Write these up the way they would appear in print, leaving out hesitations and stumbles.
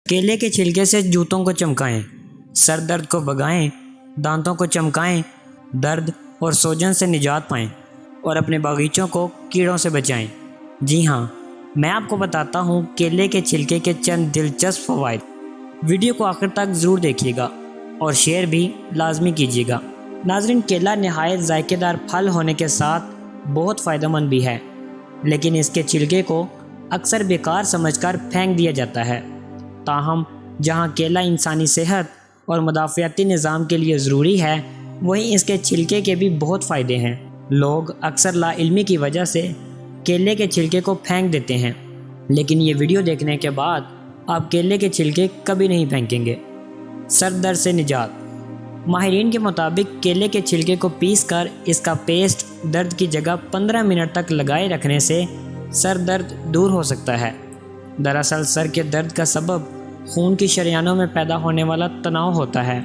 کیلے کے چھلکے سے جوتوں کو چمکائیں، سر درد کو بھگائیں، دانتوں کو چمکائیں، درد اور سوجن سے نجات پائیں اور اپنے باغیچوں کو کیڑوں سے بچائیں۔ جی ہاں، میں آپ کو بتاتا ہوں کیلے کے چھلکے کے چند دلچسپ فوائد۔ ویڈیو کو آخر تک ضرور دیکھیے گا اور شیئر بھی لازمی کیجیے گا۔ ناظرین، کیلا نہایت ذائقہ دار پھل ہونے کے ساتھ بہت فائدہ مند بھی ہے، لیکن اس کے چھلکے کو اکثر بیکار سمجھ کر پھینک دیا جاتا ہے۔ تاہم جہاں کیلا انسانی صحت اور مدافعتی نظام کے لیے ضروری ہے، وہیں اس کے چھلکے کے بھی بہت فائدے ہیں۔ لوگ اکثر لا علمی کی وجہ سے کیلے کے چھلکے کو پھینک دیتے ہیں، لیکن یہ ویڈیو دیکھنے کے بعد آپ کیلے کے چھلکے کبھی نہیں پھینکیں گے۔ سر درد سے نجات۔ ماہرین کے مطابق کیلے کے چھلکے کو پیس کر اس کا پیسٹ درد کی جگہ 15 منٹ تک لگائے رکھنے سے سر درد دور ہو سکتا ہے۔ دراصل سر کے درد کا سبب خون کی شریانوں میں پیدا ہونے والا تناؤ ہوتا ہے،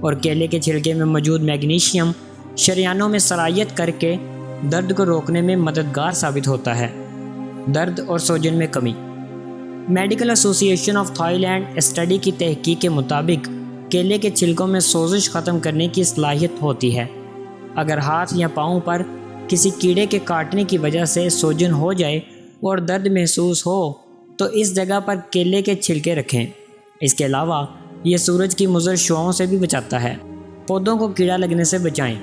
اور کیلے کے چھلکے میں موجود میگنیشیم شریانوں میں سرایت کر کے درد کو روکنے میں مددگار ثابت ہوتا ہے۔ درد اور سوجن میں کمی۔ میڈیکل ایسوسی ایشن آف تھائی لینڈ اسٹڈی کی تحقیق کے مطابق کیلے کے چھلکوں میں سوزش ختم کرنے کی صلاحیت ہوتی ہے۔ اگر ہاتھ یا پاؤں پر کسی کیڑے کے کاٹنے کی وجہ سے سوجن ہو جائے اور درد محسوس ہو تو اس جگہ پر کیلے کے چھلکے رکھیں۔ اس کے علاوہ یہ سورج کی مضر شعاؤں سے بھی بچاتا ہے۔ پودوں کو کیڑا لگنے سے بچائیں۔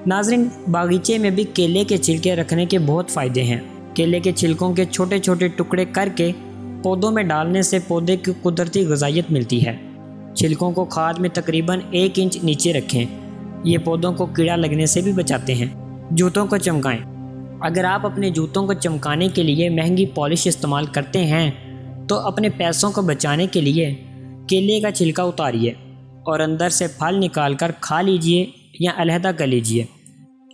ناظرین، باغیچے میں بھی کیلے کے چھلکے رکھنے کے بہت فائدے ہیں۔ کیلے کے چھلکوں کے چھوٹے چھوٹے ٹکڑے کر کے پودوں میں ڈالنے سے پودے کی قدرتی غذائیت ملتی ہے۔ چھلکوں کو کھاد میں تقریباً 1 انچ نیچے رکھیں، یہ پودوں کو کیڑا لگنے سے بھی بچاتے ہیں۔ جوتوں کو چمکائیں۔ اگر آپ اپنے جوتوں کو چمکانے کے لیے مہنگی پالش استعمال کرتے ہیں تو اپنے پیسوں کو بچانے کے لیے کیلے کا چھلکا اتاریے اور اندر سے پھل نکال کر کھا لیجئے یا علیحدہ کر لیجئے۔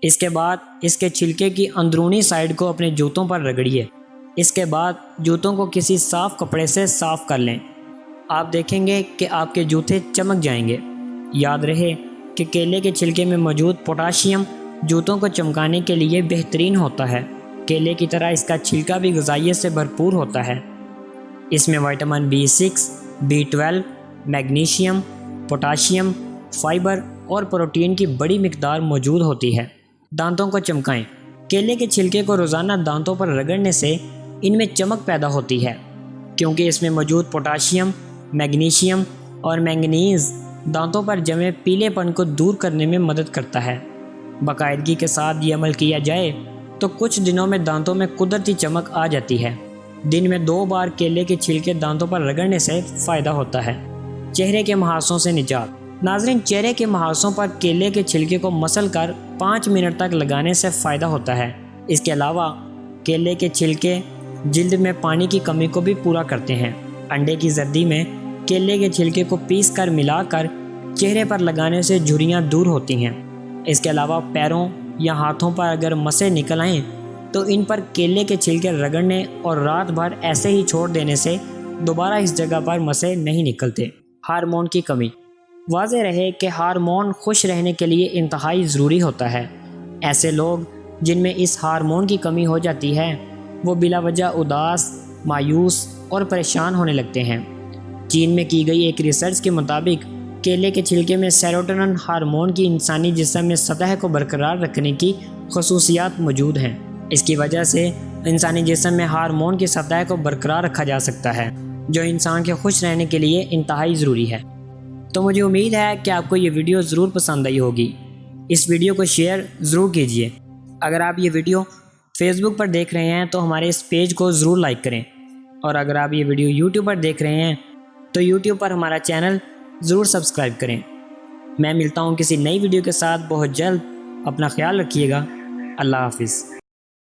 اس کے بعد اس کے چھلکے کی اندرونی سائیڈ کو اپنے جوتوں پر رگڑیے۔ اس کے بعد جوتوں کو کسی صاف کپڑے سے صاف کر لیں۔ آپ دیکھیں گے کہ آپ کے جوتے چمک جائیں گے۔ یاد رہے کہ کیلے کے چھلکے میں موجود پوٹاشیم جوتوں کو چمکانے کے لیے بہترین ہوتا ہے۔ کیلے کی طرح اس کا چھلکا بھی غذائیت سے بھرپور ہوتا ہے۔ اس میں vitamin B6، B12، magnesium, potassium, fibre اور پروٹین کی بڑی مقدار موجود ہوتی ہے۔ دانتوں کو چمکائیں۔ کیلے کے چھلکے کو روزانہ دانتوں پر رگڑنے سے ان میں چمک پیدا ہوتی ہے، کیونکہ اس میں موجود پوٹاشیم، میگنیشیم اور مینگنیز دانتوں پر جمے پیلے پن کو دور کرنے میں مدد کرتا ہے۔ باقاعدگی کے ساتھ یہ عمل کیا جائے تو کچھ دنوں میں دانتوں میں قدرتی چمک آ جاتی ہے۔ دن میں 2 بار کیلے کے چھلکے دانتوں پر رگڑنے سے فائدہ ہوتا ہے۔ چہرے کے محاسوں سے نجات۔ ناظرین، چہرے کے محاسوں پر کیلے کے چھلکے کو مسل کر 5 منٹ تک لگانے سے فائدہ ہوتا ہے۔ اس کے علاوہ کیلے کے چھلکے جلد میں پانی کی کمی کو بھی پورا کرتے ہیں۔ انڈے کی زردی میں کیلے کے چھلکے کو پیس کر ملا کر چہرے پر لگانے سے جھریاں دور ہوتی ہیں۔ اس کے علاوہ پیروں یا ہاتھوں پر اگر مسیں نکل آئیں تو ان پر کیلے کے چھلکے رگڑنے اور رات بھر ایسے ہی چھوڑ دینے سے دوبارہ اس جگہ پر مسیں نہیں نکلتے۔ ہارمون کی کمی۔ واضح رہے کہ ہارمون خوش رہنے کے لیے انتہائی ضروری ہوتا ہے۔ ایسے لوگ جن میں اس ہارمون کی کمی ہو جاتی ہے وہ بلا وجہ اداس، مایوس اور پریشان ہونے لگتے ہیں۔ چین میں کی گئی ایک ریسرچ کے مطابق کیلے کے چھلکے میں سیروٹونن ہارمون کی انسانی جسم میں سطح کو برقرار رکھنے کی خصوصیات موجود ہیں۔ اس کی وجہ سے انسانی جسم میں ہارمون کی سطح کو برقرار رکھا جا سکتا ہے، جو انسان کے خوش رہنے کے لیے انتہائی ضروری ہے۔ تو مجھے امید ہے کہ آپ کو یہ ویڈیو ضرور پسند آئی ہوگی۔ اس ویڈیو کو شیئر ضرور کیجیے۔ اگر آپ یہ ویڈیو فیس بک پر دیکھ رہے ہیں تو ہمارے اس پیج کو ضرور لائک کریں، اور اگر آپ یہ ویڈیو یوٹیوب پر دیکھ رہے ہیں تو یوٹیوب پر ہمارا چینل ضرور سبسکرائب کریں۔ میں ملتا ہوں کسی نئی ویڈیو کے ساتھ بہت جلد۔ اپنا خیال رکھیے گا۔ اللہ حافظ۔